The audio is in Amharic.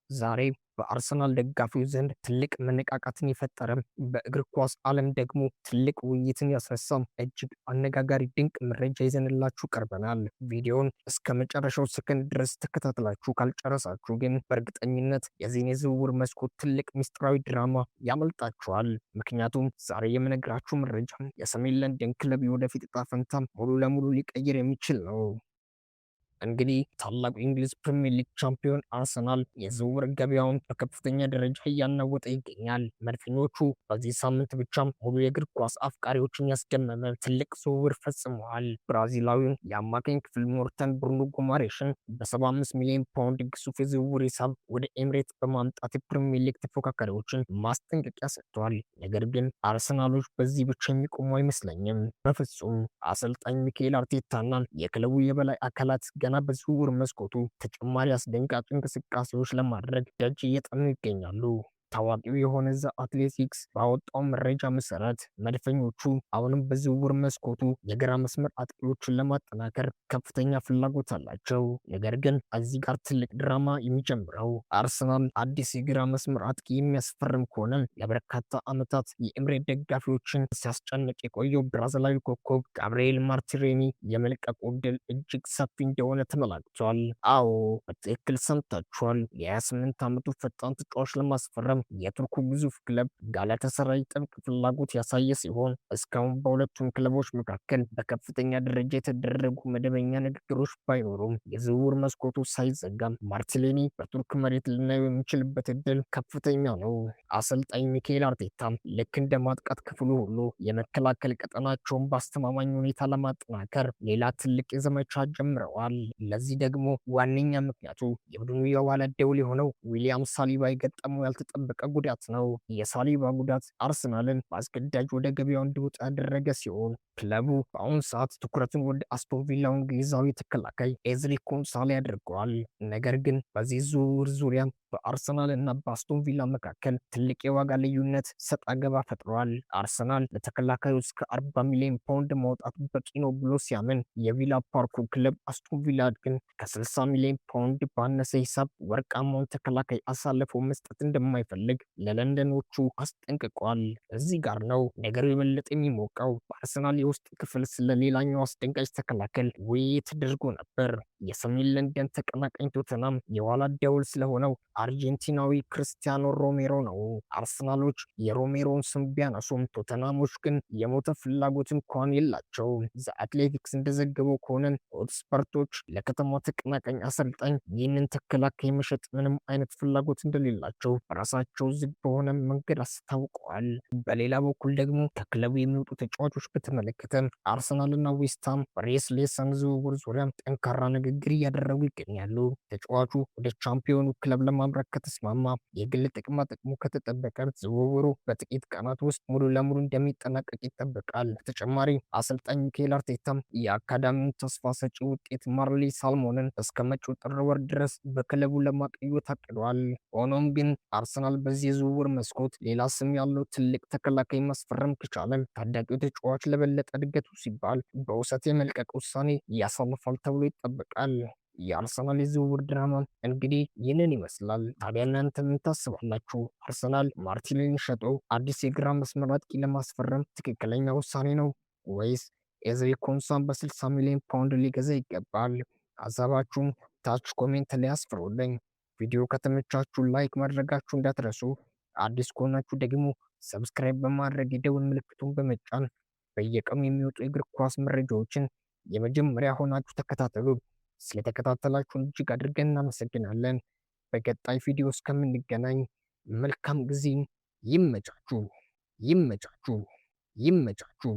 ዛሬ በአርሰናል ደጋፊዎች ዘንድ ትልቅ መነቃቃትን የፈጠረ፣ በእግር ኳስ ዓለም ደግሞ ትልቅ ውይይትን ያስነሳ እጅግ አነጋጋሪ ድንቅ መረጃ ይዘንላችሁ ቀርበናል። ቪዲዮውን እስከ መጨረሻው ሰከንድ ድረስ ተከታትላችሁ ካልጨረሳችሁ ግን በእርግጠኝነት የዚህን የዝውውር መስኮት ትልቅ ምስጢራዊ ድራማ ያመልጣችኋል። ምክንያቱም ዛሬ የምነግራችሁ መረጃ የሰሜን ለንደን ክለብ የወደፊት ዕጣ ፈንታ ሙሉ ለሙሉ ሊቀይር የሚችል ነው። እንግዲህ ታላቁ የእንግሊዝ ፕሪሚየር ሊግ ቻምፒዮን አርሰናል የዝውውር ገበያውን በከፍተኛ ደረጃ እያናወጠ ይገኛል። መድፈኞቹ በዚህ ሳምንት ብቻም ሙሉ የእግር ኳስ አፍቃሪዎችን ያስደመመ ትልቅ ዝውውር ፈጽመዋል። ብራዚላዊውን የአማካኝ ክፍል ሞርተን ብሩኖ ጉማሬሽን በ75 ሚሊዮን ፓውንድ ግዙፍ የዝውውር ሂሳብ ወደ ኤምሬት በማምጣት የፕሪሚየር ሊግ ተፎካካሪዎችን ማስጠንቀቂያ ሰጥቷል። ነገር ግን አርሰናሎች በዚህ ብቻ የሚቆሙ አይመስለኝም። በፍጹም። አሰልጣኝ ሚካኤል አርቴታና የክለቡ የበላይ አካላት ገና በዝውውር መስኮቱ ተጨማሪ አስደንጋጭ እንቅስቃሴዎች ለማድረግ ደጅ እየጠኑ ይገኛሉ። ታዋቂው የሆነ ዘ አትሌቲክስ ባወጣው መረጃ መሰረት መድፈኞቹ አሁንም በዝውውር መስኮቱ የግራ መስመር አጥቂዎችን ለማጠናከር ከፍተኛ ፍላጎት አላቸው። ነገር ግን እዚህ ጋር ትልቅ ድራማ የሚጀምረው አርሰናል አዲስ የግራ መስመር አጥቂ የሚያስፈርም ከሆነ ለበርካታ ዓመታት የኤምሬት ደጋፊዎችን ሲያስጨንቅ የቆየው ብራዚላዊ ኮከብ ጋብርኤል ማርቲኔሊ የመልቀቁ ዕድል እጅግ ሰፊ እንደሆነ ተመላክቷል። አዎ በትክክል ሰምታችኋል። የ28 ዓመቱ ፈጣን ተጫዋች ለማስፈረም የቱርኩ ግዙፍ ክለብ ጋላታሳራይ ጥብቅ ፍላጎት ያሳየ ሲሆን እስካሁን በሁለቱም ክለቦች መካከል በከፍተኛ ደረጃ የተደረጉ መደበኛ ንግግሮች ባይኖሩም የዝውውር መስኮቱ ሳይዘጋም ማርቲኔሊ በቱርክ መሬት ልናየው የሚችልበት እድል ከፍተኛ ነው። አሰልጣኝ ሚካኤል አርቴታ ልክ እንደ ማጥቃት ክፍሉ ሁሉ የመከላከል ቀጠናቸውን በአስተማማኝ ሁኔታ ለማጠናከር ሌላ ትልቅ የዘመቻ ጀምረዋል። ለዚህ ደግሞ ዋነኛ ምክንያቱ የቡድኑ የኋላ ደውል የሆነው ዊሊያም ሳሊባ የገጠመው ያልተጠበቀ ጉዳት ነው። የሳሊባ ጉዳት አርሰናልን በአስገዳጅ ወደ ገበያው እንዲወጣ ያደረገ ሲሆን ክለቡ በአሁኑ ሰዓት ትኩረቱን ወደ አስቶን ቪላው እንግሊዛዊ ተከላካይ ኤዝሪ ኮንሳ ላይ አድርገዋል። ነገር ግን በዚህ ዝውውር ዙሪያ በአርሰናል እና በአስቶን ቪላ መካከል ትልቅ የዋጋ ልዩነት ሰጣ ገባ ፈጥሯል። አርሰናል ለተከላካዩ እስከ 40 ሚሊዮን ፓውንድ ማውጣት በቂ ነው ብሎ ሲያምን፣ የቪላ ፓርኩ ክለብ አስቶን ቪላ ግን ከ60 ሚሊዮን ፓውንድ ባነሰ ሂሳብ ወርቃማውን ተከላካይ አሳልፎ መስጠት እንደማይፈልግ ለለንደኖቹ አስጠንቅቋል። እዚህ ጋር ነው ነገሩ የበለጠ የሚሞቀው። በአርሰናል የውስጥ ክፍል ስለ ሌላኛው አስደንጋጭ ተከላካይ ውይይት ተደርጎ ነበር። የሰሜን ለንደን ተቀናቃኝ ቶተናም የኋላ ደውል ስለሆነው አርጀንቲናዊ ክርስቲያኖ ሮሜሮ ነው። አርሰናሎች የሮሜሮን ስም ቢያነሱም ቶተናሞች ግን የሞተ ፍላጎት እንኳን የላቸው። ዘ አትሌቲክስ እንደዘገበው ከሆነ ኤክስፐርቶች ለከተማው ተቀናቃኝ አሰልጣኝ ይህንን ተከላካይ መሸጥ ምንም አይነት ፍላጎት እንደሌላቸው በራሳቸው ዝግ በሆነ መንገድ አስታውቀዋል። በሌላ በኩል ደግሞ ከክለቡ የሚወጡ ተጫዋቾች በተመለከተ አርሰናልና ዌስትሃም በሬስሌሰን ዝውውር ዙሪያ ጠንካራ ንግግር እያደረጉ ይገኛሉ። ተጫዋቹ ወደ ቻምፒዮኑ ክለብ ለማምራት ከተስማማ የግል ጥቅማ ጥቅሙ ከተጠበቀ ዝውውሩ በጥቂት ቀናት ውስጥ ሙሉ ለሙሉ እንደሚጠናቀቅ ይጠበቃል። በተጨማሪ አሰልጣኝ ሚካኤል አርቴታም የአካዳሚውን ተስፋ ሰጪ ውጤት ማርሊ ሳልሞንን እስከ መጪው ጥር ወር ድረስ በክለቡ ለማቆየት አቅዷል። ሆኖም ግን አርሰናል በዚህ የዝውውር መስኮት ሌላ ስም ያለው ትልቅ ተከላካይ ማስፈረም ከቻለ ታዳጊው ተጫዋች ለበለጠ እድገቱ ሲባል በውሰት የመልቀቅ ውሳኔ ያሳልፋል ተብሎ ይጠበቃል። የአርሰናል የዝውውር ድራማ እንግዲህ ይህንን ይመስላል። ታዲያ እናንተ ምን ታስባላችሁ? አርሰናል ማርቲኔሊን ሸጦ አዲስ የግራ መስመር አጥቂ ለማስፈረም ትክክለኛ ውሳኔ ነው ወይስ ኤዝሪ ኮንሳን በ60 ሚሊዮን ፓውንድ ሊገዛ ይገባል? ሀሳባችሁን ታች ኮሜንት ላይ አስፍሩልኝ። ቪዲዮ ከተመቻችሁ ላይክ ማድረጋችሁ እንዳትረሱ። አዲስ ከሆናችሁ ደግሞ ሰብስክራይብ በማድረግ የደውል ምልክቱን በመጫን በየቀኑ የሚወጡ የእግር ኳስ መረጃዎችን የመጀመሪያ ሆናችሁ ተከታተሉ። ስለተከታተላችሁን እጅግ አድርገን እናመሰግናለን። በቀጣይ ቪዲዮ እስከምንገናኝ መልካም ጊዜ። ይመቻችሁ፣ ይመቻችሁ፣ ይመቻችሁ።